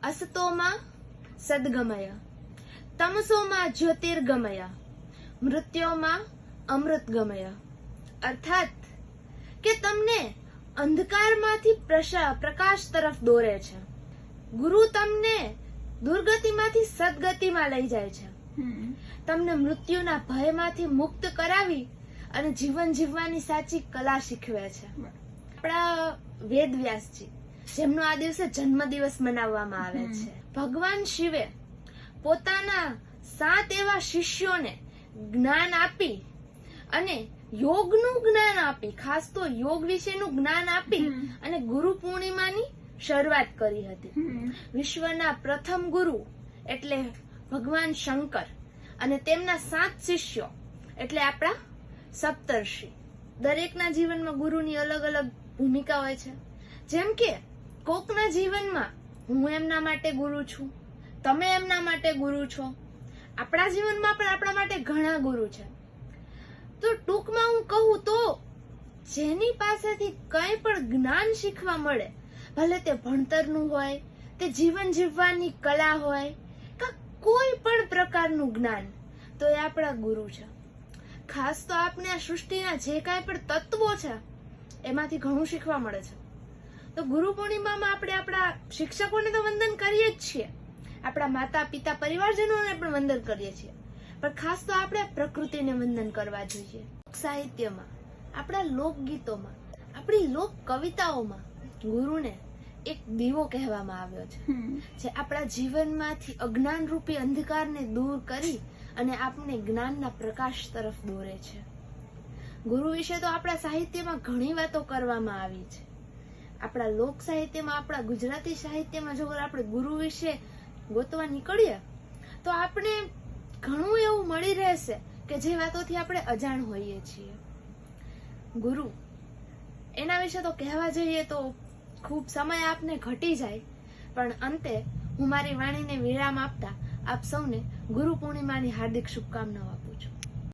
असतोमा सद्गमय तमसोमा ज्योतिर्गमय मृत्योमा अमृतगमय। અર્થાત કે તમને અંધકારમાંથી પ્રકાશ તરફ દોરે છે. ગુરુ તમને દુર્ગતિમાંથી સદગતિમાં લઈ જાય છે. તમને મૃત્યુના ભયમાંથી મુક્ત કરાવી અને જીવન જીવવાની સાચી કલા શીખવે છે. આપણા વેદવ્યાસજી, જેમનો આ દિવસે જન્મદિવસ મનાવવામાં આવે છે, ભગવાન શિવે પોતાના 7 એવા શિષ્યોને જ્ઞાન આપી અને યોગનું જ્ઞાન આપી, ખાસ તો યોગ વિશેનું જ્ઞાન આપી અને ગુરુ પૂર્ણિમાની શરૂઆત કરી હતી. વિશ્વના પ્રથમ ગુરુ એટલે ભગવાન શંકર અને તેમના 7 શિષ્યો એટલે આપણા સપ્તર્ષિ. દરેકના જીવનમાં ગુરુની અલગ અલગ ભૂમિકા હોય છે. જેમ કે કોકના જીવનમાં હું એમના માટે ગુરુ છું, તમે એમના માટે ગુરુ છો. આપણા જીવનમાં પણ આપણા માટે ઘણા ગુરુ છે. તો ટૂંકમાં હું કહું તો જેની પાસેથી કંઈ પણ જ્ઞાન શીખવા મળે, ભલે તે ભણતરનું હોય, તે જીવન જીવવાની કલા હોય કે કોઈ પણ પ્રકારનું જ્ઞાન, તો એ આપણા ગુરુ છે. ખાસ તો આપણે આ સૃષ્ટિના જે કાંઈ પણ તત્વો છે એમાંથી ઘણું શીખવા મળે છે. તો ગુરુ પૂર્ણિમામાં આપણે આપણા શિક્ષકોને તો વંદન કરીએ જ છીએ, આપણા માતા પિતા પરિવારજનોને પણ વંદન કરીએ છીએ, પણ ખાસ તો આપણે પ્રકૃતિને વંદન કરવા જોઈએ. સાહિત્યમાં, આપણા લોકગીતોમાં, આપણી લોક કવિતાઓમાં ગુરુને એક દીવો કહેવામાં આવ્યો છે, જે આપણા જીવનમાંથી અજ્ઞાન રૂપી અંધકારને દૂર કરી અને આપણે જ્ઞાનના પ્રકાશ તરફ દોરે છે. ગુરુ વિશે તો આપણા સાહિત્યમાં ઘણી વાતો કરવામાં આવી છે. આપણા લોક સાહિત્યમાં, આપણા ગુજરાતી સાહિત્યમાં જો આપણે ગુરુ વિશે ગોતવા નીકળીએ તો આપણે ઘણું એવું મળી રહેશે કે જે વાતોથી આપણે અજાણ હોઈએ છીએ. ગુરુ, એના વિશે તો કહેવા જઈએ તો ખૂબ સમય આપને ઘટી જાય, પણ અંતે હું મારી વાણીને વિરામ આપતા આપ સૌને ગુરુ પૂર્ણિમાની હાર્દિક શુભકામનાઓ આપું.